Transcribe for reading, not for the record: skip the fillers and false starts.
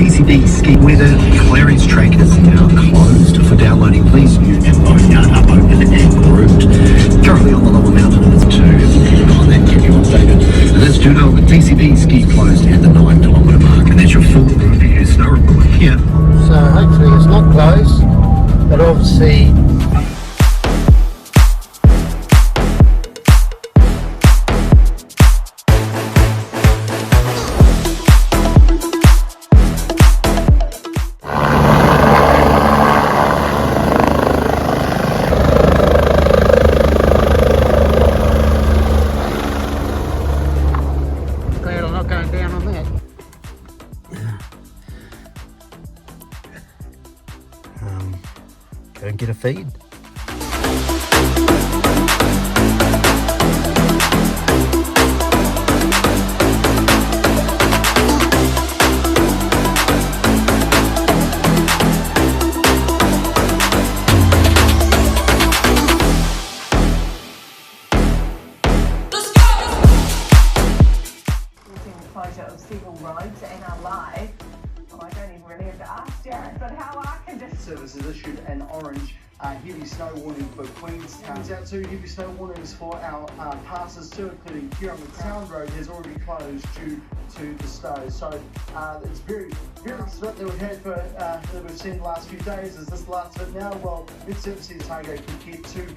TCB ski weather. Clarence track is now closed for downloading. Please view and load data open and grouped. Currently on the lower mountain is 2. On that, keep you updated. And that's Turoa with TCB ski closed at the 9-kilometre mark. And that's your full Ruapehu snow report here. So hopefully it's not closed, but obviously glad I'm not going down on that. Go and get a feed. Closure of several roads and are live. Well, I don't even really have to ask Jared, but how are conditions? Service has issued an orange heavy snow warning for Queenstown. Turns out 2 heavy snow warnings for our passes too, including here on the Town Road has already closed due to the snow. So it's very split that we've had for that we've seen the last few days. Is this the last of it now? Well, mid-70s Otago can get to